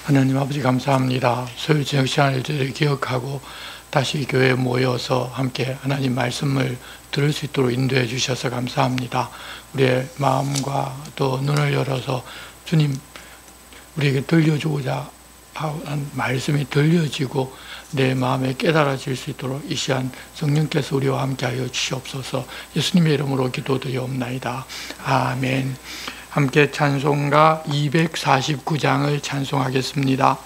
하나님 아버지 감사합니다. 소요 저녁 시간을 저희를 기억하고 다시 교회에 모여서 함께 하나님 말씀을 들을 수 있도록 인도해 주셔서 감사합니다. 우리의 마음과 또 눈을 열어서 주님 우리에게 들려주고자 하는 말씀이 들려지고 내 마음에 깨달아질 수 있도록 이 시간 성령께서 우리와 함께하여 주시옵소서. 예수님의 이름으로 기도드리옵나이다. 아멘. 함께 찬송가 249장을 찬송하겠습니다.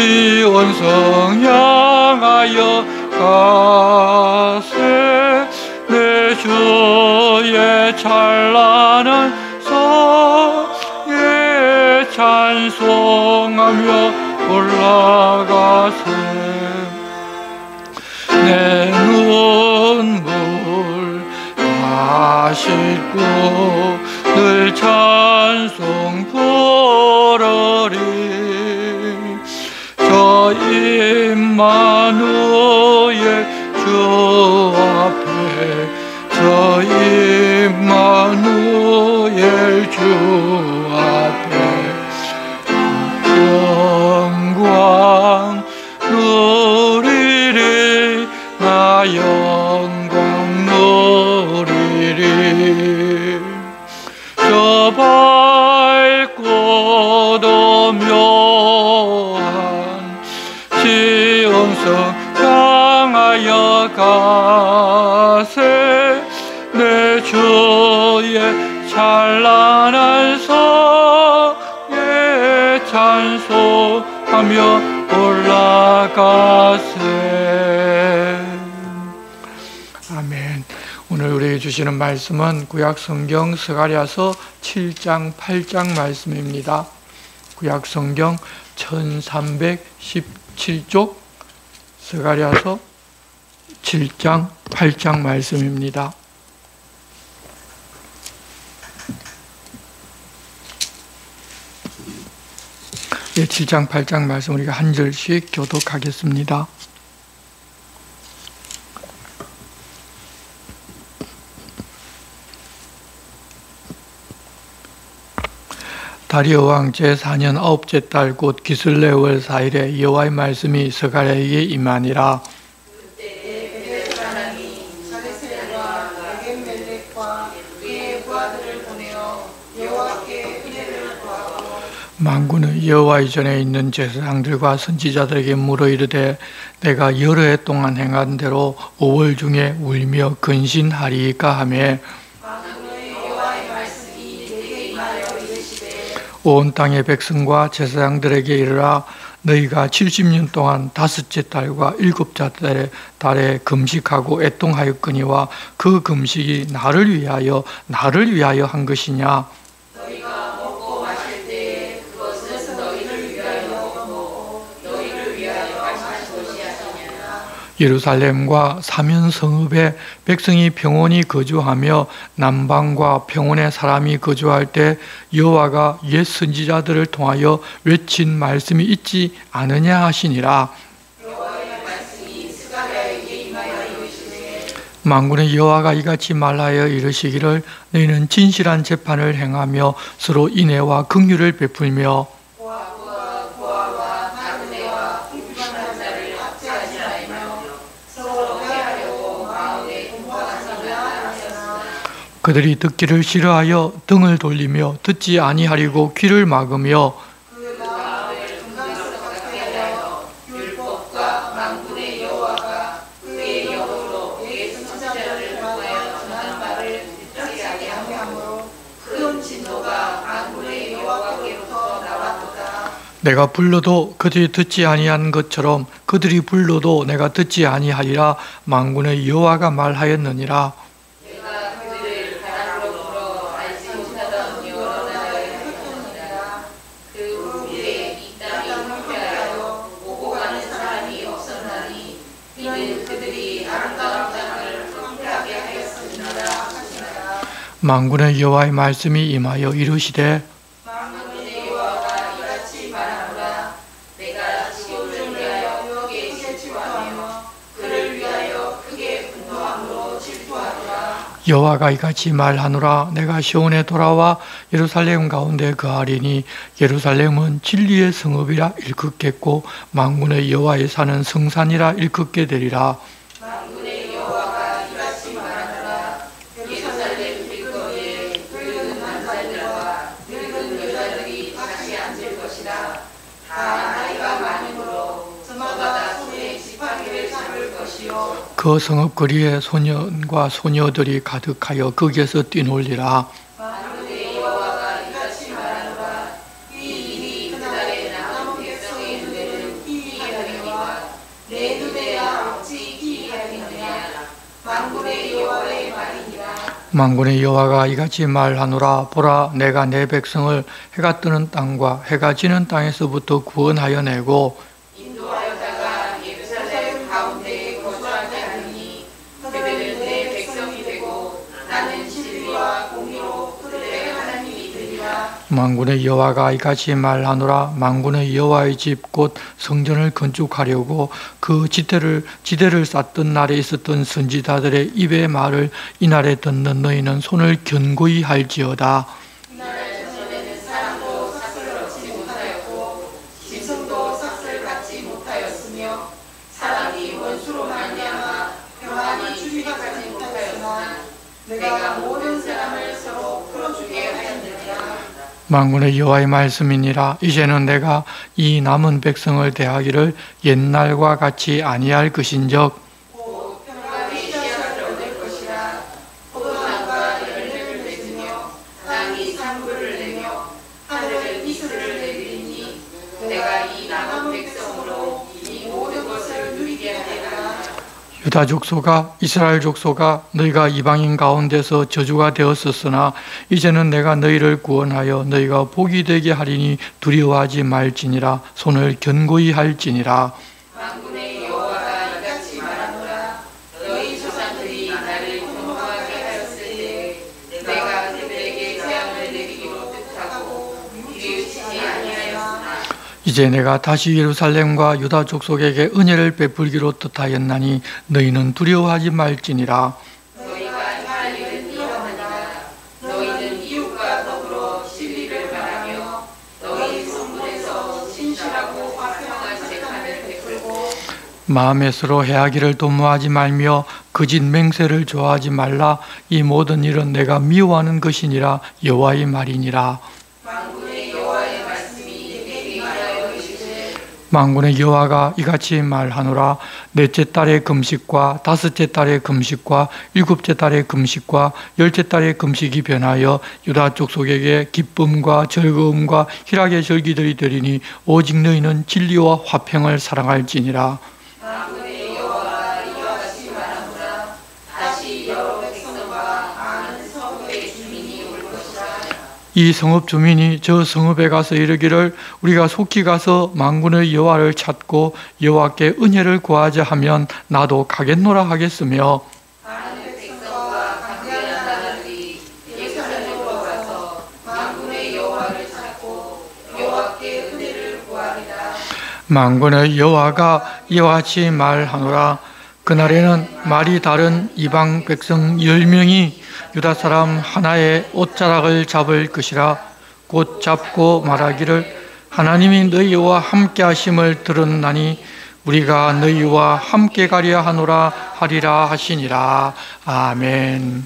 시온성 향하여 가세. 내 주의 찬란한 성에 하며 올라가세. 아멘. 오늘 우리에게 주시는 말씀은 구약성경 스가랴서 7장 8장 말씀입니다. 구약성경 1317쪽 스가랴서 7장 8장 말씀입니다. 예, 7장 8장 말씀 우리가 한 절씩 교독하겠습니다. 다리오 왕 제4년 9째 달 곧 기슬레월 4일에 여호와의 말씀이 스가랴에게 임하니라. 그때 베델 사람이 자레셀과 에겐멜렉과 그의 부하들을 보내어 여호와께 은혜를 구하고 만군의 여호와 전에 있는 제사장들과 선지자들에게 물어 이르되 내가 여러 해 동안 행한 대로 5월 중에 울며 근신하리이까 하며 만군의 여호와의 말씀이 내게 임하여 이르시되 온 땅의 백성과 제사장들에게 이르라. 너희가 70년 동안 5째 달과 7째 달에 금식하고 애통하였거니와 그 금식이 나를 위하여 한 것이냐. 너희가 먹고 마실 때에 그것은 너희를 위하여 먹고 너희를 위하여 마신 것이 아니냐. 예루살렘과 사면 성읍에 백성이 평온히 거주하며 남방과 평온에 사람이 거주할 때 여호와가 옛 선지자들을 통하여 외친 말씀이 있지 않으냐 하시니라. 여호와의 말씀이 스가랴에게 임하여 이르시되 만군의 여호와가 이같이 말하여 이르시기를 너희는 진실한 재판을 행하며 서로 인애와 긍휼을 베풀며 고아와 나그네와 불편한 자를 합제하지 말며 서로 회하려고 마음에 공부하지 않으나 그들이 듣기를 싫어하여 등을 돌리며 듣지 아니하리고 귀를 막으며 그 마음을 금강석같게 하여 율법과 만군의 여호와가 그의 영으로 그의 선지자를 통하여 전한 말을 듣지 아니하므로 큰 진노가 만군의 여호와께로부터 나왔도다. 내가 불러도 그들이 듣지 아니한 것처럼 그들이 불러도 내가 듣지 아니하리라. 만군의 여호와가 말하였느니라. 내가 그들을 바다로 불어 알지 못하던 여러 나라에 흩어니라. 그 후에 이 땅이 황폐하여 오고 가는 사람이 없었나니 이는 그들이 아름다운 땅을 황폐하게 하였습니다 하시니라. 만군의 여호와의 말씀이 임하여 이르시되 만군의 여호와가 이같이 말하노라. 내가 시온을 위하여 크게 질투하며 그를 위하여 크게 분노함으로 질투하노라. 여호와가 이같이 말하노라. 내가 시온에 돌아와 예루살렘 가운데 거하리니 예루살렘은 진리의 성읍이라 일컫겠고 만군의 여호와의 사는 성산이라 일컫게 되리라. 만군의 여호와가 이같이 말하노라. 예루살렘 길거리에 늙은 남자들과 늙은 여자들이 같이 앉을 것이라. 다 나이가 많으므로 저마다 손에 지팡이를 잡을 것이요 그 성읍 거리에 소년과 소녀들이 가득하여 거기에서 뛰놀리라. 만군의 여호와가 이같이 말하노라. 이 일이 그날에 남은 백성의 눈에는 희희하리니와 내 눈에야 어찌 희희하리느냐. 만군의 여호와의 말이니라. 만군의 여호와가 이같이 말하노라. 보라, 내가 내 백성을 해가 뜨는 땅과 해가 지는 땅에서부터 구원하여 내고 인도하여다가 예루살렘 가운데에 거주하게 하리니 그들은 내 백성이 되고 나는 진리와 공의로 그들의 하나님이 되리라. 만군의 여호와가 이같이 말하노라. 만군의 여호와의 집 곧 성전을 건축하려고 그 지대를 쌓던 날에 있었던 선지자들의 입의 말을 이날에 듣는 너희는 손을 견고히 할지어다. 이날 전에는 사람도 삭슬을 얻지 못하였고 짐승도 삭슬 받지 못하였으며 사람이 원수로 말미암아 평안히 주의가 가지 못하였으나 내가 모든 사람을 서로 풀어주게 하였느니라. 만군의 여호와의 말씀이니라. 이제는 내가 이 남은 백성을 대하기를 옛날과 같이 아니할 것인즉 곧 평강의 씨앗을 얻을 것이라. 포도나무가 열매를 맺으며 땅이 산물을 내며 하늘은 이슬을 내리니 내가 이 남은 유다 족속아 이스라엘 족속아 너희가 이방인 가운데서 저주가 되었었으나 이제는 내가 너희를 구원하여 너희가 복이 되게 하리니 두려워하지 말지니라. 손을 견고히 할지니라. 만군의 여호와가 이같이 말하노라. 너희 조상들이 나를 경노하게 하였을 때 내가 그들에게 재앙을 내리기로 뜻하고 뉘우치지 아니하였으나 이제 내가 다시 예루살렘과 유다 족속에게 은혜를 베풀기로 뜻하였나니 너희는 두려워하지 말지니라. 너희가 할 일은 이러하니라. 너희는 이웃과 더불어 진리를 말하며 너희 성문에서 진실하고 화평한 재판을 베풀고 마음에서로 해하기를 도모하지 말며 거짓 맹세를 좋아하지 말라. 이 모든 일은 내가 미워하는 것이니라. 여호와의 말이니라. 만군의 여호와의 말씀이 내게 임하여 이르시되 만군의 여호와가 이같이 말하노라. 넷째 달의 금식과 다섯째 달의 금식과 일곱째 달의 금식과 열째 달의 금식이 변하여 유다 족속에게 기쁨과 즐거움과 희락의 절기들이 되리니 오직 너희는 진리와 화평을 사랑할지니라. 만군의 여호와가 이와 같이 말하노라. 다시 여러 백성과 많은 성읍의 주민이 올 것이라. 이 성읍 주민이 저 성읍에 가서 이르기를 우리가 속히 가서 만군의 여호와를 찾고 여호와께 은혜를 구하자 하면 나도 가겠노라 하겠으며 많은 백성과 강대한 나라들이 예루살렘으로 가서 만군의 여호와를 찾고 여호와께 은혜를 구하리라. 만군의 여호와가 이와 같이 말하노라. 그날에는 말이 다른 이방 백성 10명이 유다 사람 하나의 옷자락을 잡을 것이라. 곧 잡고 말하기를 하나님이 너희와 함께 하심을 들었나니 우리가 너희와 함께 가려 하노라 하리라 하시니라. 아멘.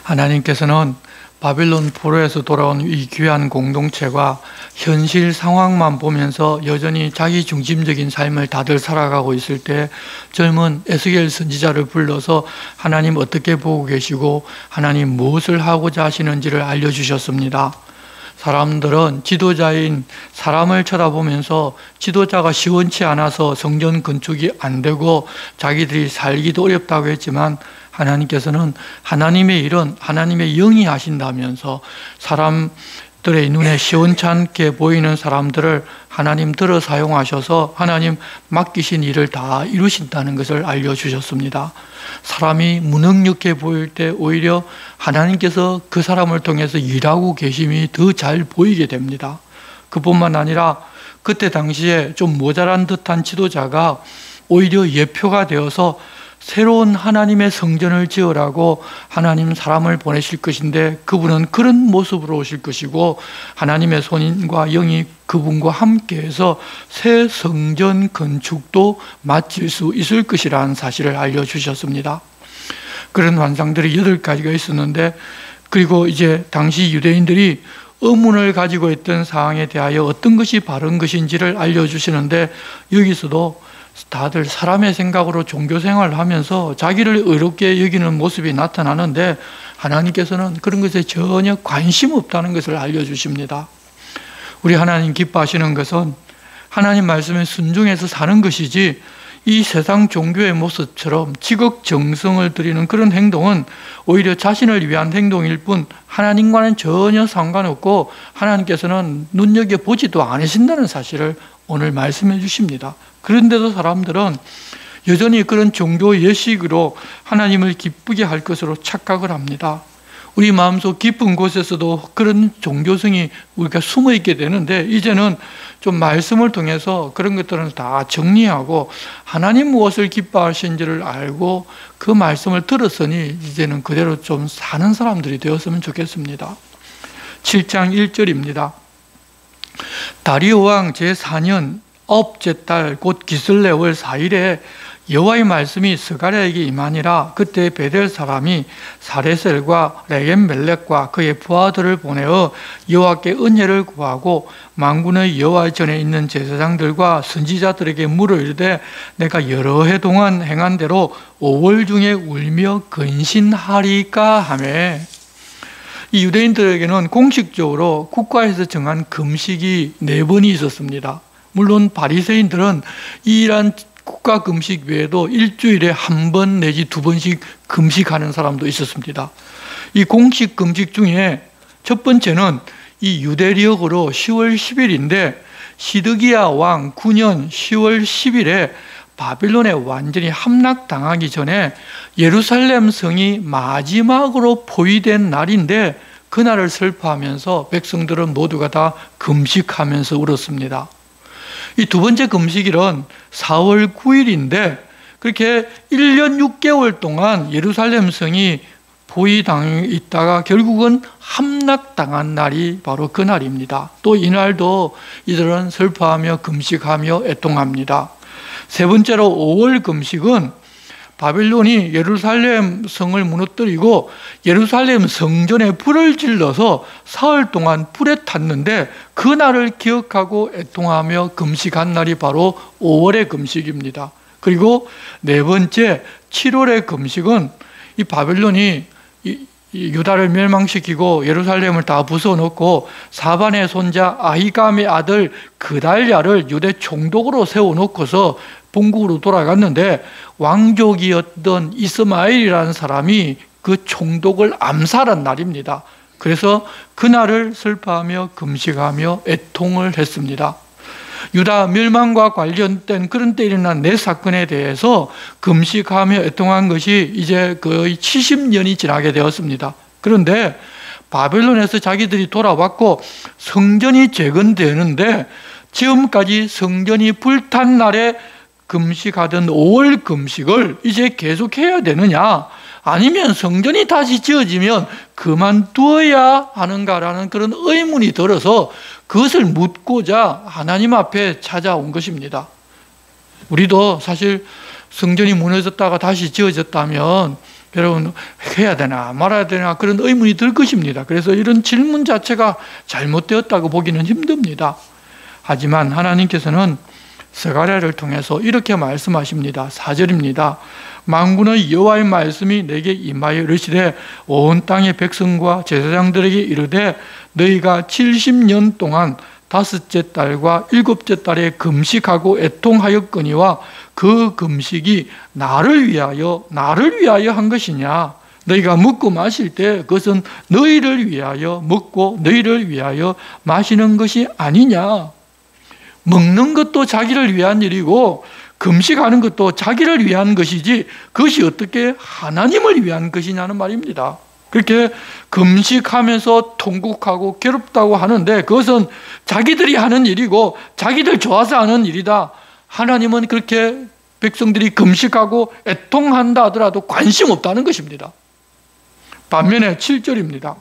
하나님께서는 바빌론 포로에서 돌아온 이 귀한 공동체가 현실 상황만 보면서 여전히 자기 중심적인 삶을 다들 살아가고 있을 때 젊은 에스겔 선지자를 불러서 하나님 어떻게 보고 계시고 하나님 무엇을 하고자 하시는지를 알려주셨습니다. 사람들은 지도자인 사람을 쳐다보면서 지도자가 시원치 않아서 성전 건축이 안 되고 자기들이 살기도 어렵다고 했지만 하나님께서는 하나님의 일은 하나님의 영이 하신다면서 사람들의 눈에 시원찮게 보이는 사람들을 하나님 들어 사용하셔서 하나님 맡기신 일을 다 이루신다는 것을 알려주셨습니다. 사람이 무능력해 보일 때 오히려 하나님께서 그 사람을 통해서 일하고 계심이 더 잘 보이게 됩니다. 그뿐만 아니라 그때 당시에 좀 모자란 듯한 지도자가 오히려 예표가 되어서 새로운 하나님의 성전을 지으라고 하나님 사람을 보내실 것인데 그분은 그런 모습으로 오실 것이고 하나님의 손과 영이 그분과 함께해서 새 성전 건축도 마칠 수 있을 것이라는 사실을 알려주셨습니다. 그런 환상들이 8가지가 있었는데 그리고 이제 당시 유대인들이 의문을 가지고 있던 사항에 대하여 어떤 것이 바른 것인지를 알려주시는데 여기서도 다들 사람의 생각으로 종교 생활을 하면서 자기를 의롭게 여기는 모습이 나타나는데 하나님께서는 그런 것에 전혀 관심 없다는 것을 알려주십니다. 우리 하나님 기뻐하시는 것은 하나님 말씀에 순종해서 사는 것이지 이 세상 종교의 모습처럼 지극정성을 드리는 그런 행동은 오히려 자신을 위한 행동일 뿐 하나님과는 전혀 상관없고 하나님께서는 눈여겨보지도 않으신다는 사실을 오늘 말씀해 주십니다. 그런데도 사람들은 여전히 그런 종교 예식으로 하나님을 기쁘게 할 것으로 착각을 합니다. 우리 마음속 깊은 곳에서도 그런 종교성이 우리가 숨어 있게 되는데 이제는 좀 말씀을 통해서 그런 것들은 다 정리하고 하나님 무엇을 기뻐하시는지를 알고 그 말씀을 들었으니 이제는 그대로 좀 사는 사람들이 되었으면 좋겠습니다. 7장 1절입니다. 다리오 왕 제4년 9째 달 곧 기슬레월 4일에 여호와의 말씀이 스가랴에게 임하니라. 그때 베델 사람이 사레셀과 레겜멜렉과 그의 부하들을 보내어 여호와께 은혜를 구하고 만군의 여호와 전에 있는 제사장들과 선지자들에게 물어 이르되 내가 여러 해 동안 행한 대로 5월 중에 울며 근신하리까 하매. 이 유대인들에게는 공식적으로 국가에서 정한 금식이 4번이 있었습니다. 물론 바리새인들은 이러한 국가 금식 외에도 일주일에 한 번 내지 두 번씩 금식하는 사람도 있었습니다. 이 공식 금식 중에 첫 번째는 이 유대력으로 10월 10일인데 시드기야 왕 9년 10월 10일에 바빌론에 완전히 함락당하기 전에 예루살렘 성이 마지막으로 포위된 날인데 그날을 슬퍼하면서 백성들은 모두가 다 금식하면서 울었습니다. 이 두 번째 금식일은 4월 9일인데 그렇게 1년 6개월 동안 예루살렘 성이 포위당해 있다가 결국은 함락당한 날이 바로 그날입니다. 또 이날도 이들은 슬퍼하며 금식하며 애통합니다. 세 번째로 5월 금식은 바빌론이 예루살렘 성을 무너뜨리고 예루살렘 성전에 불을 질러서 사흘 동안 불에 탔는데 그날을 기억하고 애통하며 금식한 날이 바로 5월의 금식입니다. 그리고 네 번째 7월의 금식은 이 바빌론이 유다를 멸망시키고 예루살렘을 다 부숴놓고 사반의 손자 아히감의 아들 그달랴를 유대 총독으로 세워놓고서 본국으로 돌아갔는데 왕족이었던 이스마엘이라는 사람이 그 총독을 암살한 날입니다. 그래서 그날을 슬퍼하며 금식하며 애통을 했습니다. 유다 멸망과 관련된 그런 때 일어난 네 사건에 대해서 금식하며 애통한 것이 이제 거의 70년이 지나게 되었습니다. 그런데 바벨론에서 자기들이 돌아왔고 성전이 재건되는데 지금까지 성전이 불탄 날에 금식하던 5월 금식을 이제 계속해야 되느냐, 아니면 성전이 다시 지어지면 그만두어야 하는가라는 그런 의문이 들어서 그것을 묻고자 하나님 앞에 찾아온 것입니다. 우리도 사실 성전이 무너졌다가 다시 지어졌다면 여러분 해야 되나 말아야 되나 그런 의문이 들 것입니다. 그래서 이런 질문 자체가 잘못되었다고 보기는 힘듭니다. 하지만 하나님께서는 스가랴를 통해서 이렇게 말씀하십니다. 4절입니다. 만군의 여호와의 말씀이 내게 임하여 이르시되 온 땅의 백성과 제사장들에게 이르되 너희가 70년 동안 다섯째 달과 일곱째 달에 금식하고 애통하였거니와 그 금식이 나를 위하여 한 것이냐. 너희가 먹고 마실 때 그것은 너희를 위하여 먹고 너희를 위하여 마시는 것이 아니냐. 먹는 것도 자기를 위한 일이고 금식하는 것도 자기를 위한 것이지 그것이 어떻게 하나님을 위한 것이냐는 말입니다. 그렇게 금식하면서 통곡하고 괴롭다고 하는데 그것은 자기들이 하는 일이고 자기들 좋아서 하는 일이다. 하나님은 그렇게 백성들이 금식하고 애통한다 하더라도 관심 없다는 것입니다. 반면에 7절입니다.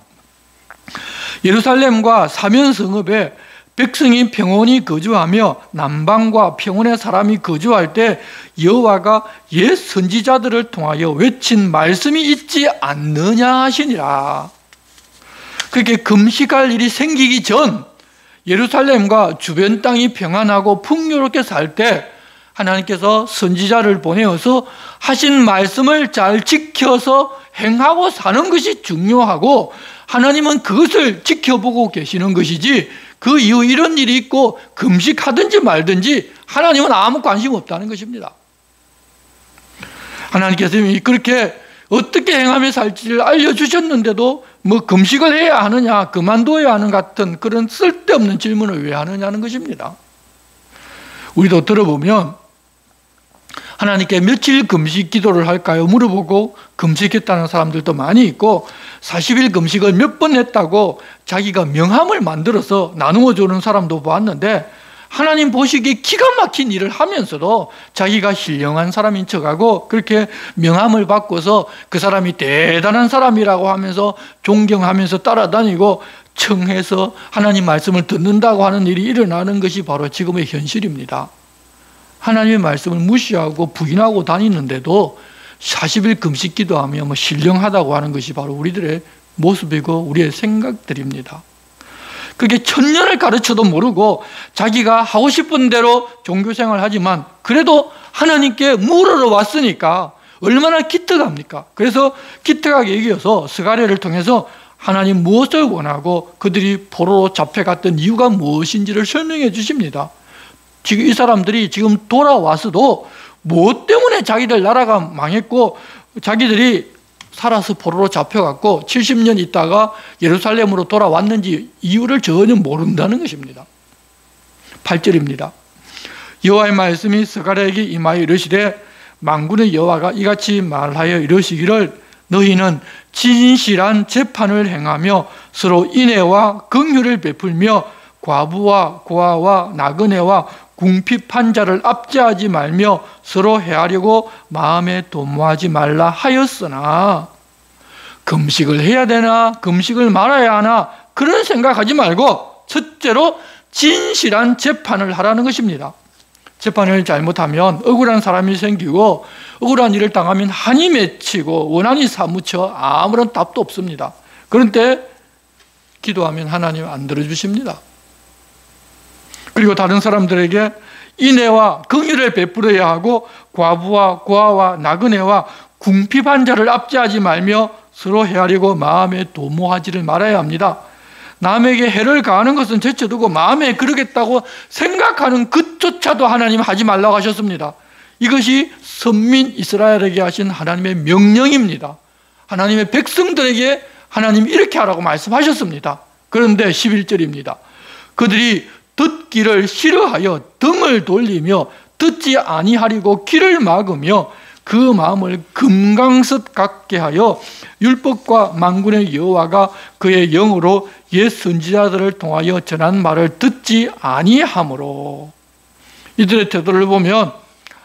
예루살렘과 사면 성읍에 백성이 평온히 거주하며 남방과 평온의 사람이 거주할 때 여호와가 옛 선지자들을 통하여 외친 말씀이 있지 않느냐 하시니라. 그렇게 금식할 일이 생기기 전 예루살렘과 주변 땅이 평안하고 풍요롭게 살 때 하나님께서 선지자를 보내어서 하신 말씀을 잘 지켜서 행하고 사는 것이 중요하고 하나님은 그것을 지켜보고 계시는 것이지 그 이후 이런 일이 있고 금식하든지 말든지 하나님은 아무 관심 없다는 것입니다. 하나님께서 그렇게 어떻게 행하며 살지를 알려주셨는데도 뭐 금식을 해야 하느냐 그만둬야 하는 같은 그런 쓸데없는 질문을 왜 하느냐는 것입니다. 우리도 들어보면 하나님께 며칠 금식 기도를 할까요? 물어보고 금식했다는 사람들도 많이 있고 40일 금식을 몇 번 했다고 자기가 명함을 만들어서 나누어 주는 사람도 보았는데 하나님 보시기에 기가 막힌 일을 하면서도 자기가 신령한 사람인 척하고 그렇게 명함을 받고서 그 사람이 대단한 사람이라고 하면서 존경하면서 따라다니고 청해서 하나님 말씀을 듣는다고 하는 일이 일어나는 것이 바로 지금의 현실입니다. 하나님의 말씀을 무시하고 부인하고 다니는데도 40일 금식 기도하며 뭐 신령하다고 하는 것이 바로 우리들의 모습이고 우리의 생각들입니다. 그게 천년을 가르쳐도 모르고 자기가 하고 싶은 대로 종교생활을 하지만 그래도 하나님께 물으러 왔으니까 얼마나 기특합니까? 그래서 기특하게 여겨서 스가랴를 통해서 하나님 무엇을 원하고 그들이 포로로 잡혀갔던 이유가 무엇인지를 설명해 주십니다. 지금 이 사람들이 지금 돌아와서도 무엇 때문에 자기들 나라가 망했고 자기들이 살아서 포로로 잡혀갔고 70년 있다가 예루살렘으로 돌아왔는지 이유를 전혀 모른다는 것입니다. 8절입니다. 여호와의 말씀이 스가랴에게 임하여 이르시되 만군의 여호와가 이같이 말하여 이르시기를 너희는 진실한 재판을 행하며 서로 인애와 긍휼을 베풀며 과부와 고아와 나그네와 궁핍한 자를 압제하지 말며 서로 헤아리고 마음에 도모하지 말라 하였으나 금식을 해야 되나 금식을 말아야 하나 그런 생각하지 말고 첫째로 진실한 재판을 하라는 것입니다. 재판을 잘못하면 억울한 사람이 생기고 억울한 일을 당하면 한이 맺히고 원한이 사무쳐 아무런 답도 없습니다. 그런데 기도하면 하나님 안 들어주십니다. 그리고 다른 사람들에게 인애와 긍휼을 베풀어야 하고 과부와 고아와 나그네와 궁핍한 자를 압제하지 말며 서로 헤아리고 마음에 도모하지를 말아야 합니다. 남에게 해를 가하는 것은 제쳐두고 마음에 그러겠다고 생각하는 것조차도 하나님 하지 말라고 하셨습니다. 이것이 선민 이스라엘에게 하신 하나님의 명령입니다. 하나님의 백성들에게 하나님 이렇게 하라고 말씀하셨습니다. 그런데 11절입니다. 그들이 듣기를 싫어하여 등을 돌리며 듣지 아니하리고 귀를 막으며 그 마음을 금강석 같게 하여 율법과 만군의 여호와가 그의 영으로 옛 선지자들을 통하여 전한 말을 듣지 아니하므로. 이들의 태도를 보면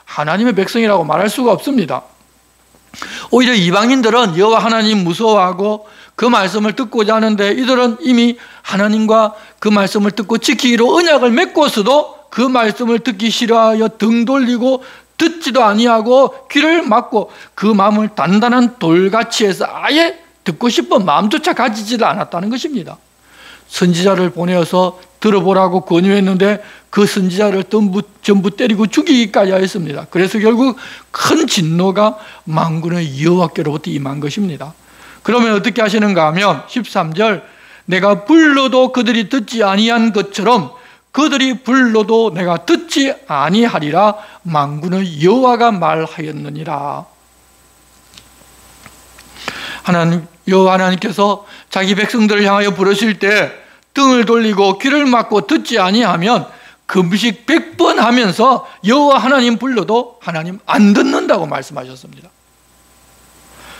하나님의 백성이라고 말할 수가 없습니다. 오히려 이방인들은 여호와 하나님 무서워하고 그 말씀을 듣고자 하는데 이들은 이미 하나님과 그 말씀을 듣고 지키기로 언약을 맺고서도 그 말씀을 듣기 싫어하여 등 돌리고 듣지도 아니하고 귀를 막고 그 마음을 단단한 돌같이 해서 아예 듣고 싶은 마음조차 가지지를 않았다는 것입니다. 선지자를 보내어서 들어보라고 권유했는데 그 선지자를 전부 때리고 죽이기까지 하였습니다. 그래서 결국 큰 진노가 만군의 여호와께로부터 임한 것입니다. 그러면 어떻게 하시는가 하면 13절 내가 불러도 그들이 듣지 아니한 것처럼 그들이 불러도 내가 듣지 아니하리라 만군의 여호와가 말하였느니라. 여호와 하나님께서 자기 백성들을 향하여 부르실 때 등을 돌리고 귀를 막고 듣지 아니하면 금식 100번 하면서 여호와 하나님 불러도 하나님 안 듣는다고 말씀하셨습니다.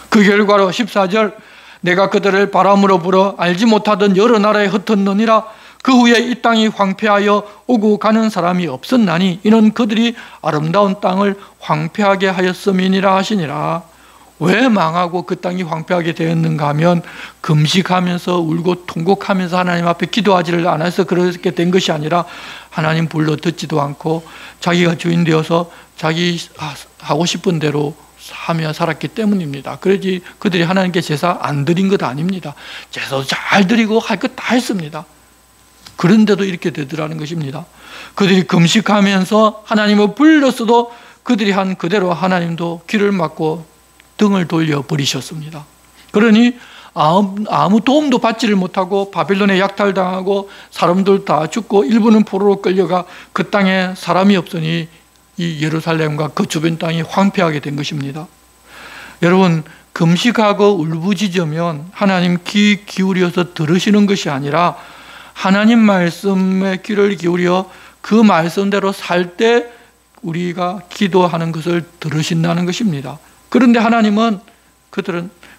그 결과로 14절 내가 그들을 바람으로 불어 알지 못하던 여러 나라에 흩었느니라. 그 후에 이 땅이 황폐하여 오고 가는 사람이 없었나니 이는 그들이 아름다운 땅을 황폐하게 하였음이니라 하시니라. 왜 망하고 그 땅이 황폐하게 되었는가 하면 금식하면서 울고 통곡하면서 하나님 앞에 기도하지를 않아서 그렇게 된 것이 아니라 하나님 불러 듣지도 않고 자기가 주인 되어서 자기 하고 싶은 대로 하며 살았기 때문입니다. 그러지 그들이 하나님께 제사 안 드린 것 아닙니다. 제사도 잘 드리고 할 것 다 했습니다. 그런데도 이렇게 되더라는 것입니다. 그들이 금식하면서 하나님을 불렀어도 그들이 한 그대로 하나님도 귀를 막고 등을 돌려 버리셨습니다. 그러니 아무 도움도 받지를 못하고 바빌론에 약탈당하고 사람들 다 죽고 일부는 포로로 끌려가 그 땅에 사람이 없으니 이 예루살렘과 그 주변 땅이 황폐하게 된 것입니다. 여러분, 금식하고 울부짖으면 하나님 귀 기울여서 들으시는 것이 아니라 하나님 말씀에 귀를 기울여 그 말씀대로 살 때 우리가 기도하는 것을 들으신다는 것입니다.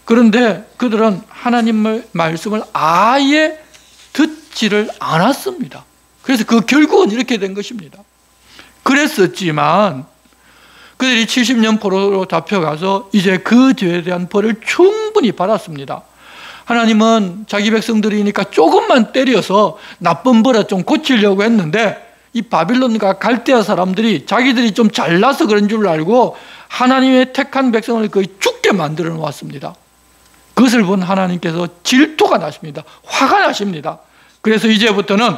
그런데 그들은 하나님의 말씀을 아예 듣지를 않았습니다. 그래서 그 결국은 이렇게 된 것입니다. 그랬었지만 그들이 70년 포로로 잡혀가서 이제 그 죄에 대한 벌을 충분히 받았습니다. 하나님은 자기 백성들이니까 조금만 때려서 나쁜 벌을 좀 고치려고 했는데 이 바빌론과 갈대아 사람들이 자기들이 좀 잘나서 그런 줄 알고 하나님의 택한 백성을 거의 죽게 만들어 놓았습니다. 그것을 본 하나님께서 질투가 나십니다. 화가 나십니다. 그래서 이제부터는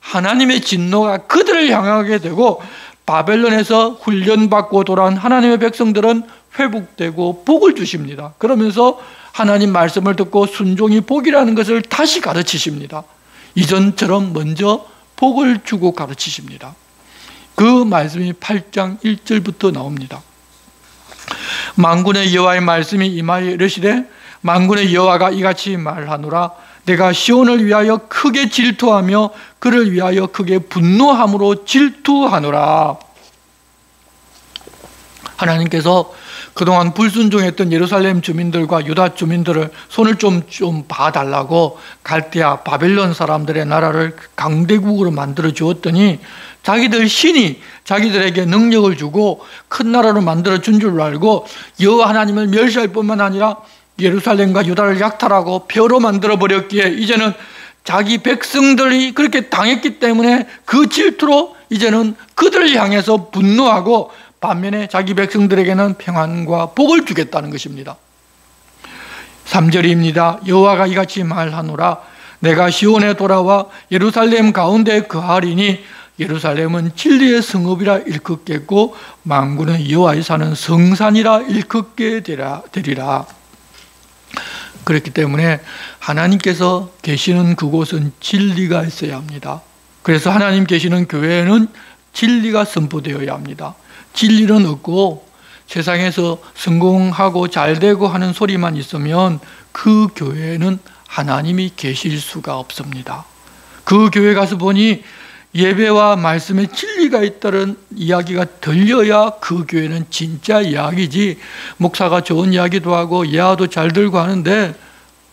하나님의 진노가 그들을 향하게 되고 바벨론에서 훈련받고 돌아온 하나님의 백성들은 회복되고 복을 주십니다. 그러면서 하나님 말씀을 듣고 순종이 복이라는 것을 다시 가르치십니다. 이전처럼 먼저 복을 주고 가르치십니다. 그 말씀이 8장 1절부터 나옵니다. 만군의 여호와의 말씀이 임하여 이르시되 만군의 여호와가 이같이 말하노라 내가 시온을 위하여 크게 질투하며 그를 위하여 크게 분노함으로 질투하노라. 하나님께서 그동안 불순종했던 예루살렘 주민들과 유다 주민들을 손을 좀 봐달라고 갈대아 바벨론 사람들의 나라를 강대국으로 만들어 주었더니 자기들 신이 자기들에게 능력을 주고 큰 나라로 만들어 준 줄 알고 여호와 하나님을 멸시할 뿐만 아니라 예루살렘과 유다를 약탈하고 벼로 만들어 버렸기에 이제는 자기 백성들이 그렇게 당했기 때문에 그 질투로 이제는 그들을 향해서 분노하고 반면에 자기 백성들에게는 평안과 복을 주겠다는 것입니다. 3절입니다. 여호와가 이같이 말하노라 내가 시온에 돌아와 예루살렘 가운데 거하리니 예루살렘은 진리의 성읍이라 일컫겠고 만군의 여호와의 사는 성산이라 일컫게 되리라. 그렇기 때문에 하나님께서 계시는 그곳은 진리가 있어야 합니다. 그래서 하나님 계시는 교회에는 진리가 선포되어야 합니다. 진리는 없고 세상에서 성공하고 잘되고 하는 소리만 있으면 그 교회에는 하나님이 계실 수가 없습니다. 그 교회 가서 보니 예배와 말씀에 진리가 있다는 이야기가 들려야 그 교회는 진짜 이야기지, 목사가 좋은 이야기도 하고 예화도 잘 들고 하는데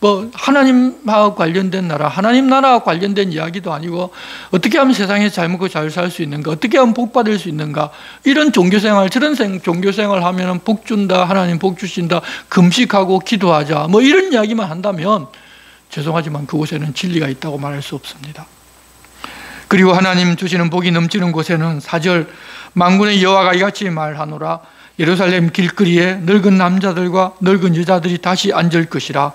뭐 하나님과 관련된 나라, 하나님 나라와 관련된 이야기도 아니고 어떻게 하면 세상에 잘 먹고 잘 살 수 있는가, 어떻게 하면 복 받을 수 있는가, 이런 종교생활, 저런 종교생활 하면 복 준다, 하나님 복 주신다, 금식하고 기도하자, 뭐 이런 이야기만 한다면 죄송하지만 그곳에는 진리가 있다고 말할 수 없습니다. 그리고 하나님 주시는 복이 넘치는 곳에는 4절 만군의 여호와가 이같이 말하노라 예루살렘 길거리에 늙은 남자들과 늙은 여자들이 다시 앉을 것이라.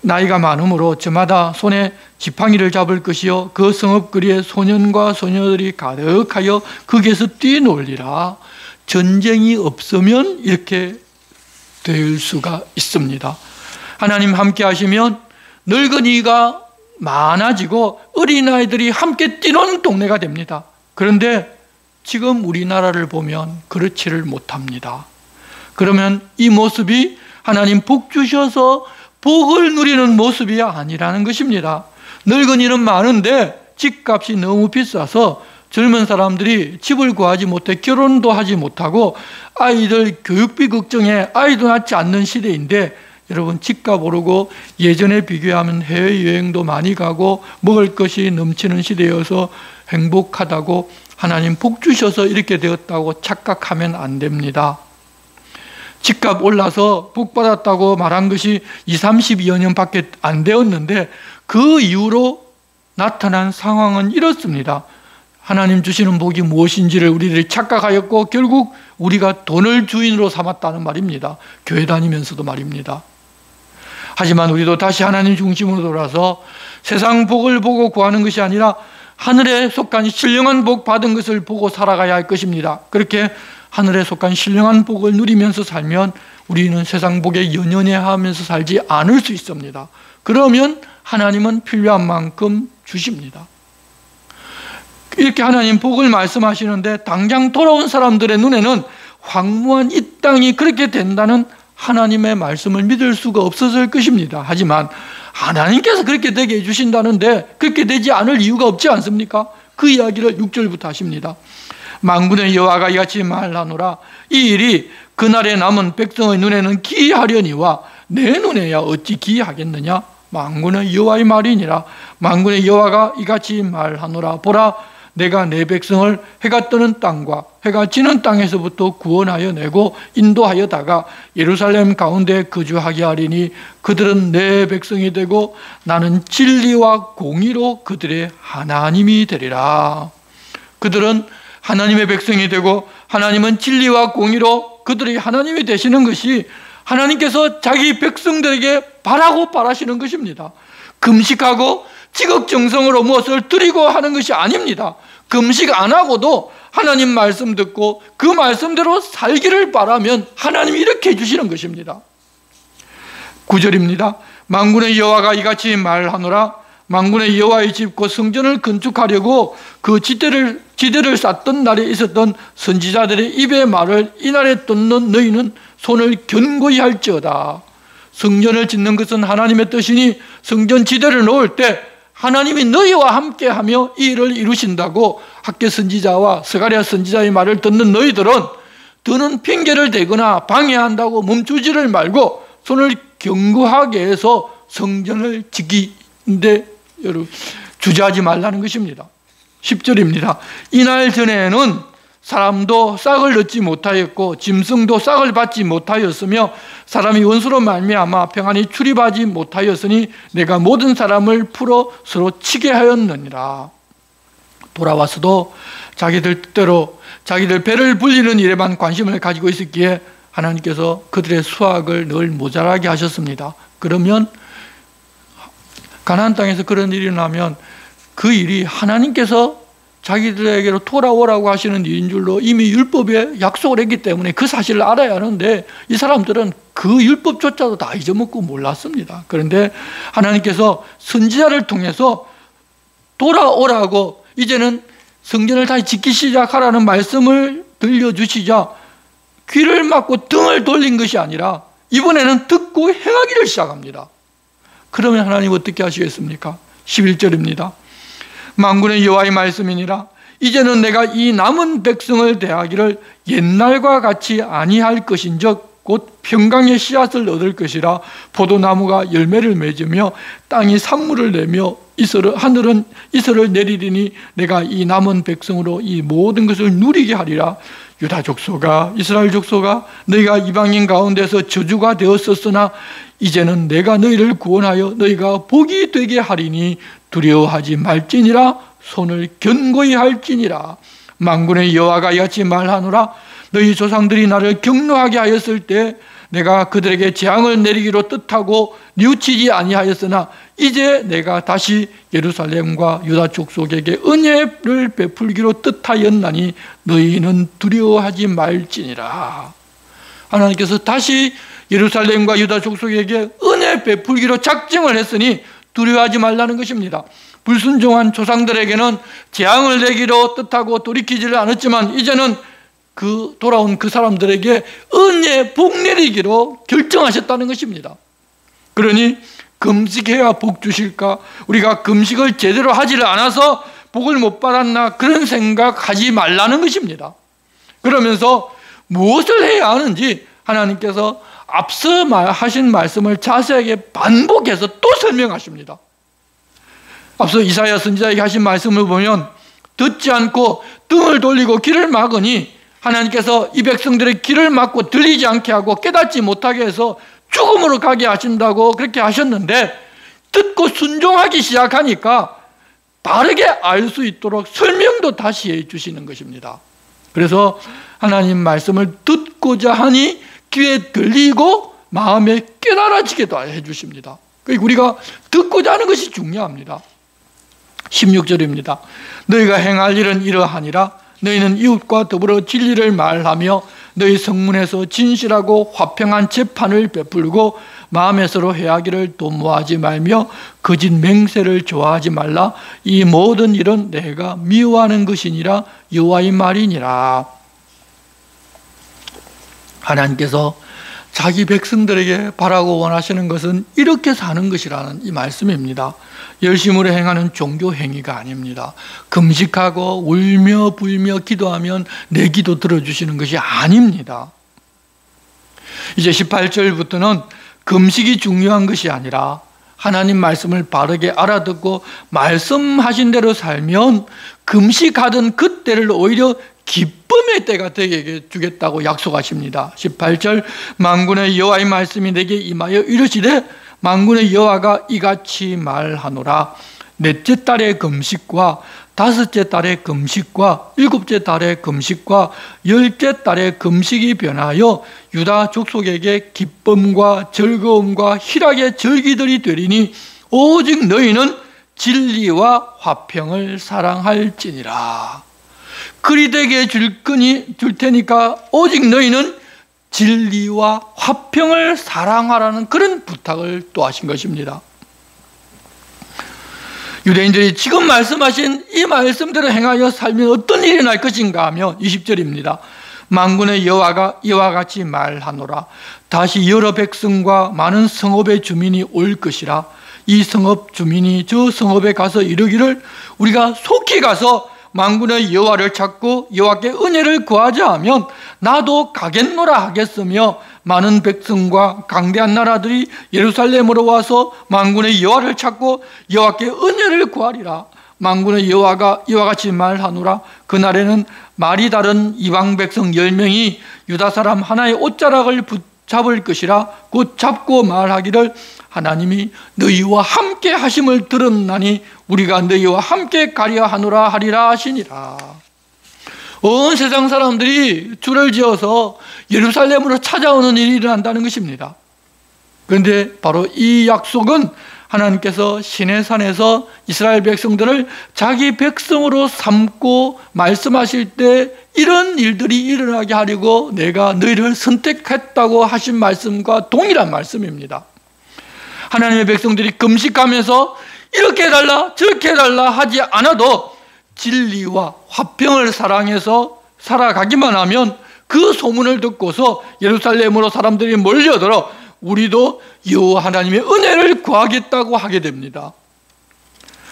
나이가 많으므로 저마다 손에 지팡이를 잡을 것이요 그 성읍거리에 소년과 소녀들이 가득하여 거기에서 뛰놀리라. 전쟁이 없으면 이렇게 될 수가 있습니다. 하나님 함께 하시면 늙은이가 많아지고 어린아이들이 함께 뛰노는 동네가 됩니다. 그런데 지금 우리나라를 보면 그렇지를 못합니다. 그러면 이 모습이 하나님 복 주셔서 복을 누리는 모습이 아니라는 것입니다. 늙은이는 많은데 집값이 너무 비싸서 젊은 사람들이 집을 구하지 못해 결혼도 하지 못하고 아이들 교육비 걱정에 아이도 낳지 않는 시대인데 여러분 집값 오르고 예전에 비교하면 해외여행도 많이 가고 먹을 것이 넘치는 시대여서 행복하다고 하나님 복 주셔서 이렇게 되었다고 착각하면 안 됩니다. 집값 올라서 복 받았다고 말한 것이 20, 30여 년밖에 안 되었는데 그 이후로 나타난 상황은 이렇습니다. 하나님 주시는 복이 무엇인지를 우리들이 착각하였고 결국 우리가 돈을 주인으로 삼았다는 말입니다. 교회 다니면서도 말입니다. 하지만 우리도 다시 하나님 중심으로 돌아서 세상 복을 보고 구하는 것이 아니라 하늘에 속한 신령한 복 받은 것을 보고 살아가야 할 것입니다. 그렇게 하늘에 속한 신령한 복을 누리면서 살면 우리는 세상 복에 연연해하면서 살지 않을 수 있습니다. 그러면 하나님은 필요한 만큼 주십니다. 이렇게 하나님 복을 말씀하시는데 당장 돌아온 사람들의 눈에는 황무한 이 땅이 그렇게 된다는 하나님의 말씀을 믿을 수가 없었을 것입니다. 하지만 하나님께서 그렇게 되게 해주신다는데 그렇게 되지 않을 이유가 없지 않습니까? 그 이야기를 6절부터 하십니다. 만군의 여호와가 이같이 말하노라 이 일이 그날에 남은 백성의 눈에는 기이하려니와 내 눈에야 어찌 기이하겠느냐. 만군의 여호와의 말이니라. 만군의 여호와가 이같이 말하노라 보라 내가 내 백성을 해가 뜨는 땅과 해가 지는 땅에서부터 구원하여 내고 인도하여다가 예루살렘 가운데 거주하게 하리니 그들은 내 백성이 되고 나는 진리와 공의로 그들의 하나님이 되리라. 그들은 하나님의 백성이 되고 하나님은 진리와 공의로 그들의 하나님이 되시는 것이 하나님께서 자기 백성들에게 바라시는 것입니다. 금식하고 지극정성으로 무엇을 드리고 하는 것이 아닙니다. 금식 안 하고도 하나님 말씀 듣고 그 말씀대로 살기를 바라면 하나님이 이렇게 해주시는 것입니다. 9절입니다. 만군의 여호와가 이같이 말하노라 만군의 여호와의 집 곧 성전을 건축하려고 그 지대를 쌓던 날에 있었던 선지자들의 입의 말을 이날에 듣는 너희는 손을 견고히 할지어다. 성전을 짓는 것은 하나님의 뜻이니 성전 지대를 놓을 때 하나님이 너희와 함께하며 이 일을 이루신다고 학개 선지자와 스가랴 선지자의 말을 듣는 너희들은 더는 핑계를 대거나 방해한다고 멈추지를 말고 손을 견고하게 해서 성전을 지키는데 주저하지 말라는 것입니다. 10절입니다. 이날 전에는 사람도 싹을 얻지 못하였고 짐승도 싹을 받지 못하였으며 사람이 원수로 말미암아 평안히 출입하지 못하였으니 내가 모든 사람을 풀어 서로 치게 하였느니라. 돌아와서도 자기들 뜻대로 자기들 배를 불리는 일에만 관심을 가지고 있었기에 하나님께서 그들의 수확을 늘 모자라게 하셨습니다. 그러면 가나안 땅에서 그런 일이 나면 그 일이 하나님께서 자기들에게로 돌아오라고 하시는 일인 줄로 이미 율법에 약속을 했기 때문에 그 사실을 알아야 하는데 이 사람들은 그 율법조차도 다 잊어먹고 몰랐습니다. 그런데 하나님께서 선지자를 통해서 돌아오라고 이제는 성전을 다시 짓기 시작하라는 말씀을 들려주시자 귀를 막고 등을 돌린 것이 아니라 이번에는 듣고 행하기를 시작합니다. 그러면 하나님 어떻게 하시겠습니까? 11절입니다. 만군의 여호와의 말씀이니라. 이제는 내가 이 남은 백성을 대하기를 옛날과 같이 아니할 것인즉 곧 평강의 씨앗을 얻을 것이라. 포도나무가 열매를 맺으며 땅이 산물을 내며 하늘은 이슬을 내리리니 내가 이 남은 백성으로 이 모든 것을 누리게 하리라. 유다 족속아 이스라엘 족속아 너희가 이방인 가운데서 저주가 되었었으나 이제는 내가 너희를 구원하여 너희가 복이 되게 하리니 두려워하지 말지니라. 손을 견고히 할지니라. 만군의 여호와가 이같이 말하노라. 너희 조상들이 나를 경노하게 하였을 때 내가 그들에게 재앙을 내리기로 뜻하고 뉘우치지 아니하였으나 이제 내가 다시 예루살렘과 유다 족속에게 은혜를 베풀기로 뜻하였나니 너희는 두려워하지 말지니라. 하나님께서 다시 예루살렘과 유다 족속에게 은혜 베풀기로 작정을 했으니 두려워하지 말라는 것입니다. 불순종한 조상들에게는 재앙을 내기로 뜻하고 돌이키지를 않았지만 이제는 돌아온 그 사람들에게 은혜 복 내리기로 결정하셨다는 것입니다. 그러니 금식해야 복 주실까? 우리가 금식을 제대로 하지를 않아서 복을 못 받았나? 그런 생각하지 말라는 것입니다. 그러면서 무엇을 해야 하는지 하나님께서 앞서 하신 말씀을 자세하게 반복해서 또 설명하십니다. 앞서 이사야 선지자에게 하신 말씀을 보면 듣지 않고 등을 돌리고 귀를 막으니 하나님께서 이 백성들의 귀를 막고 들리지 않게 하고 깨닫지 못하게 해서 죽음으로 가게 하신다고 그렇게 하셨는데 듣고 순종하기 시작하니까 바르게 알 수 있도록 설명도 다시 해 주시는 것입니다. 그래서 하나님 말씀을 듣고자 하니 귀에 들리고 마음에 깨달아지게도 해 주십니다. 우리가 듣고자 하는 것이 중요합니다. 16절입니다. 너희가 행할 일은 이러하니라. 너희는 이웃과 더불어 진리를 말하며 너희 성문에서 진실하고 화평한 재판을 베풀고 마음에 서로 해하기를 도모하지 말며 거짓 맹세를 좋아하지 말라. 이 모든 일은 내가 미워하는 것이니라. 여호와의 말이니라. 하나님께서 자기 백성들에게 바라고 원하시는 것은 이렇게 사는 것이라는 이 말씀입니다. 열심으로 행하는 종교 행위가 아닙니다. 금식하고 울며 불며 기도하면 내 기도 들어주시는 것이 아닙니다. 이제 18절부터는 금식이 중요한 것이 아니라 하나님 말씀을 바르게 알아듣고 말씀하신 대로 살면 금식하던 그때를 오히려 기쁨의 때가 되게 주겠다고 약속하십니다. 18절 만군의 여호와의 말씀이 내게 임하여 이르시되 만군의 여호와가 이같이 말하노라. 넷째 달의 금식과 다섯째 달의 금식과 일곱째 달의 금식과 열째 달의 금식이 변하여 유다 족속에게 기쁨과 즐거움과 희락의 절기들이 되리니 오직 너희는 진리와 화평을 사랑할지니라. 그리 되게 줄 테니까 오직 너희는 진리와 화평을 사랑하라는 그런 부탁을 또 하신 것입니다. 유대인들이 지금 말씀하신 이 말씀대로 행하여 살면 어떤 일이 날 것인가 하면 20절입니다. 만군의 여호와가 이와 같이 말하노라. 다시 여러 백성과 많은 성읍의 주민이 올 것이라. 이 성읍 주민이 저 성읍에 가서 이르기를 우리가 속히 가서 만군의 여호와를 찾고 여호와께 은혜를 구하자 하면 나도 가겠노라 하겠으며 많은 백성과 강대한 나라들이 예루살렘으로 와서 만군의 여호와를 찾고 여호와께 은혜를 구하리라. 만군의 여호와가 이와 같이 말하노라. 그날에는 말이 다른 이방 백성 10명이 유다 사람 하나의 옷자락을 붙잡을 것이라. 곧 잡고 말하기를 하나님이 너희와 함께 하심을 들었나니 우리가 너희와 함께 가려 하노라 하리라 하시니라. 온 세상 사람들이 줄을 지어서 예루살렘으로 찾아오는 일이 일어난다는 것입니다. 그런데 바로 이 약속은 하나님께서 시내산에서 이스라엘 백성들을 자기 백성으로 삼고 말씀하실 때 이런 일들이 일어나게 하려고 내가 너희를 선택했다고 하신 말씀과 동일한 말씀입니다. 하나님의 백성들이 금식하면서 이렇게 해달라 저렇게 해달라 하지 않아도 진리와 화평을 사랑해서 살아가기만 하면 그 소문을 듣고서 예루살렘으로 사람들이 몰려들어 우리도 여호와 하나님의 은혜를 구하겠다고 하게 됩니다.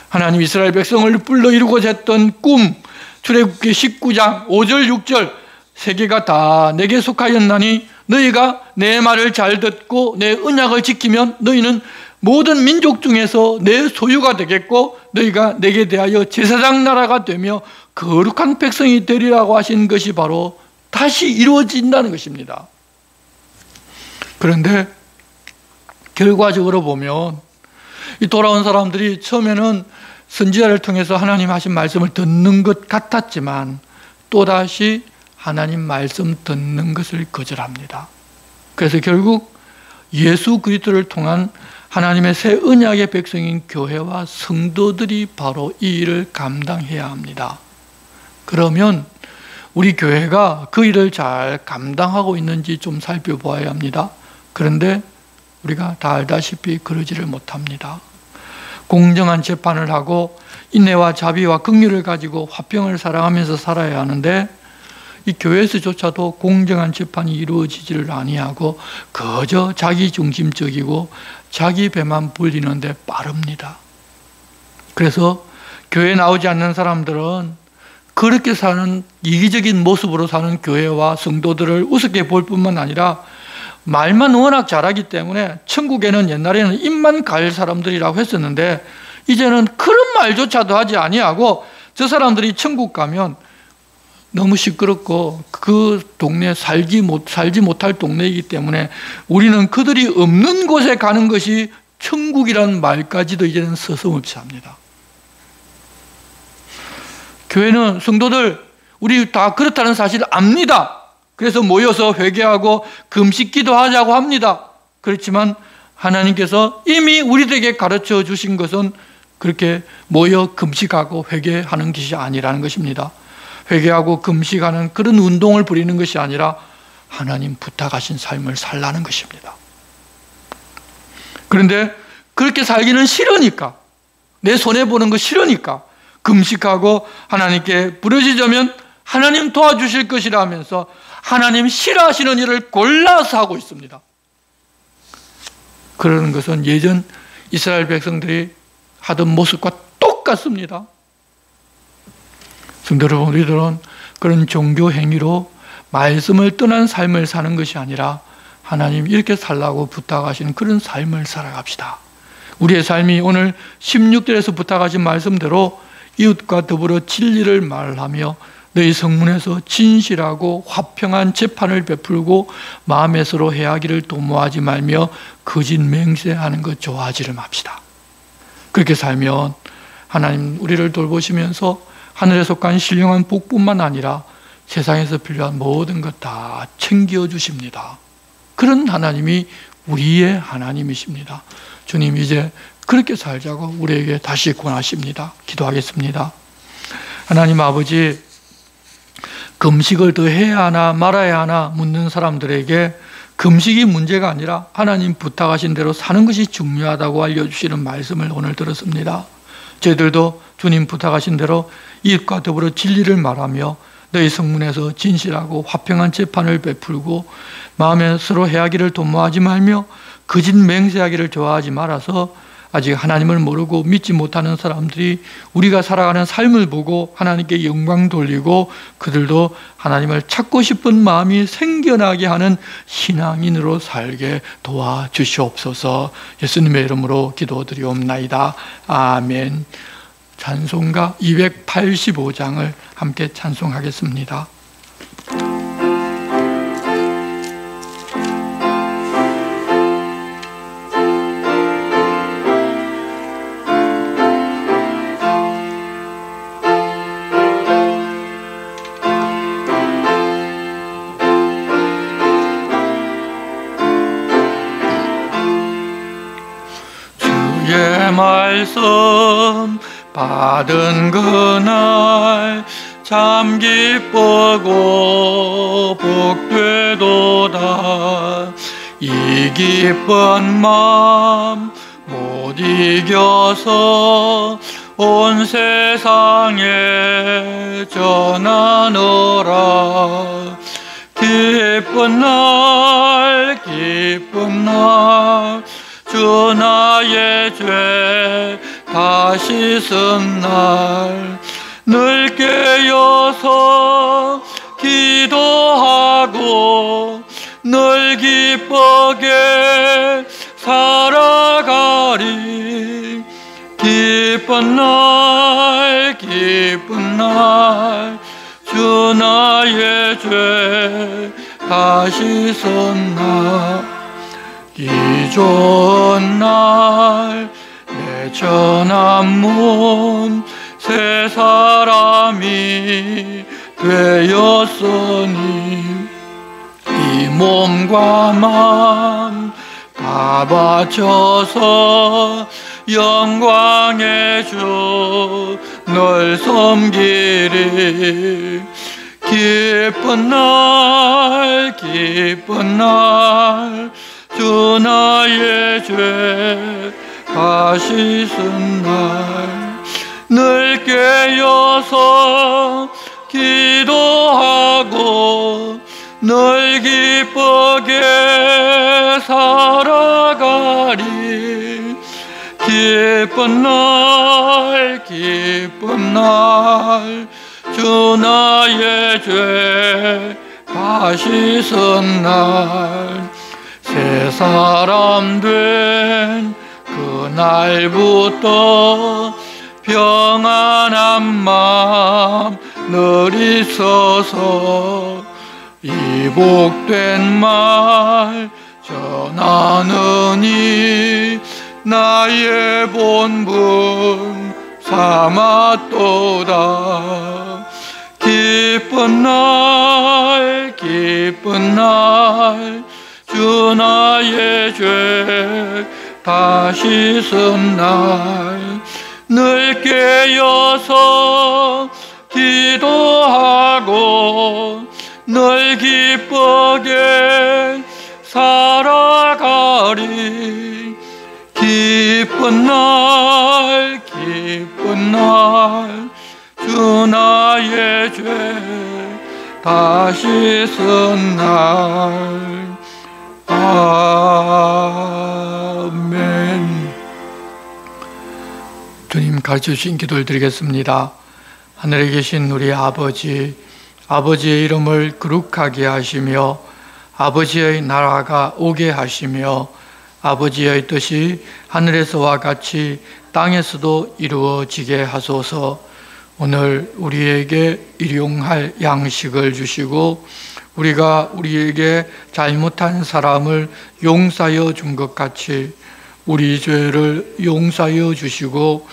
하나님 이스라엘 백성을 불러 이루고자 했던 꿈, 출애굽기 19장 5절 6절 세계가 다 내게 속하였나니 너희가 내 말을 잘 듣고 내 언약을 지키면 너희는 모든 민족 중에서 내 소유가 되겠고 너희가 내게 대하여 제사장 나라가 되며 거룩한 백성이 되리라고 하신 것이 바로 다시 이루어진다는 것입니다. 그런데 결과적으로 보면 이 돌아온 사람들이 처음에는 선지자를 통해서 하나님 하신 말씀을 듣는 것 같았지만 또다시 하나님 말씀 듣는 것을 거절합니다. 그래서 결국 예수 그리스도를 통한 하나님의 새 언약의 백성인 교회와 성도들이 바로 이 일을 감당해야 합니다. 그러면 우리 교회가 그 일을 잘 감당하고 있는지 좀 살펴보아야 합니다. 그런데 우리가 다 알다시피 그러지를 못합니다. 공정한 재판을 하고 인내와 자비와 긍휼을 가지고 화평을 사랑하면서 살아야 하는데 이 교회에서조차도 공정한 재판이 이루어지지를 아니하고 그저 자기중심적이고 자기 배만 불리는데 빠릅니다. 그래서 교회에 나오지 않는 사람들은 그렇게 사는 이기적인 모습으로 사는 교회와 성도들을 우습게 볼 뿐만 아니라 말만 워낙 잘하기 때문에 천국에는 옛날에는 입만 갈 사람들이라고 했었는데 이제는 그런 말조차도 하지 아니하고 저 사람들이 천국 가면 너무 시끄럽고 그 동네 살지 못할 동네이기 때문에 우리는 그들이 없는 곳에 가는 것이 천국이라는 말까지도 이제는 서슴없이 합니다. 교회는 성도들 우리 다 그렇다는 사실을 압니다. 그래서 모여서 회개하고 금식 기도하자고 합니다. 그렇지만 하나님께서 이미 우리들에게 가르쳐 주신 것은 그렇게 모여 금식하고 회개하는 것이 아니라는 것입니다. 회개하고 금식하는 그런 운동을 부리는 것이 아니라 하나님 부탁하신 삶을 살라는 것입니다. 그런데 그렇게 살기는 싫으니까, 내 손해보는 거 싫으니까 금식하고 하나님께 부르짖으면 하나님 도와주실 것이라 하면서 하나님 싫어하시는 일을 골라서 하고 있습니다. 그러는 것은 예전 이스라엘 백성들이 하던 모습과 똑같습니다. 성도 여러분, 우리들은 그런 종교 행위로 말씀을 떠난 삶을 사는 것이 아니라 하나님 이렇게 살라고 부탁하신 그런 삶을 살아갑시다. 우리의 삶이 오늘 16절에서 부탁하신 말씀대로 이웃과 더불어 진리를 말하며 너희 성문에서 진실하고 화평한 재판을 베풀고 마음에 서로 해하기를 도모하지 말며 거짓 맹세하는 것 좋아하지를 맙시다. 그렇게 살면 하나님 우리를 돌보시면서 하늘에 속한 신령한 복뿐만 아니라 세상에서 필요한 모든 것 다 챙겨주십니다. 그런 하나님이 우리의 하나님이십니다. 주님 이제 그렇게 살자고 우리에게 다시 권하십니다. 기도하겠습니다. 하나님 아버지, 금식을 더 해야 하나 말아야 하나 묻는 사람들에게 금식이 문제가 아니라 하나님 부탁하신 대로 사는 것이 중요하다고 알려주시는 말씀을 오늘 들었습니다. 저희들도 주님 부탁하신 대로 이웃과 더불어 진리를 말하며 너희 성문에서 진실하고 화평한 재판을 베풀고 마음에 서로 해하기를 도모하지 말며 거짓 맹세하기를 좋아하지 말아서 아직 하나님을 모르고 믿지 못하는 사람들이 우리가 살아가는 삶을 보고 하나님께 영광 돌리고 그들도 하나님을 찾고 싶은 마음이 생겨나게 하는 신앙인으로 살게 도와주시옵소서. 예수님의 이름으로 기도드리옵나이다. 아멘. 찬송가 285장을 함께 찬송하겠습니다. 주의 말씀 받은 그날 참 기쁘고 복되도다. 이 기쁜 마음 못 이겨서 온 세상에 전하노라. 기쁜 날 주 나의 죄 다시 쓴 날 늘 깨어서 기도하고 늘 기쁘게 살아가리. 기쁜 날 주 나의 죄 다시 쓴 날 이 좋은 날 내 전한문 새 사람이 되었으니 이 몸과 마음 다 바쳐서 영광의 주 널 섬기리. 기쁜 날 주 나의 죄 다시 쓴 날 늘 깨어서 기도하고 늘 기쁘게 살아가리. 기쁜 날 주 나의 죄 다시 쓴 날 새 사람 된 그날부터 평안한 마음 늘 있어서 이 복된 말 전하느니 나의 본분 삼았도다. 기쁜 날 주 나의 죄 다시 쓴 날 늘 깨어서 기도하고 늘 기쁘게 살아가리. 기쁜 날 주 나의 죄 다시 쓴 날. 아멘. 주님 가르쳐 주신 기도를 드리겠습니다. 하늘에 계신 우리 아버지, 아버지의 이름을 거룩하게 하시며 아버지의 나라가 오게 하시며 아버지의 뜻이 하늘에서와 같이 땅에서도 이루어지게 하소서. 오늘 우리에게 일용할 양식을 주시고 우리가 우리에게 잘못한 사람을 용서하여 준 것 같이 우리 죄를 용서하여 주시고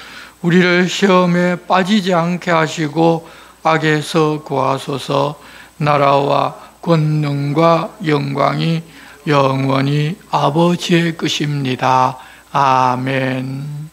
우리를 시험에 빠지지 않게 하시고 악에서 구하소서. 나라와 권능과 영광이 영원히 아버지의 것입니다. 아멘.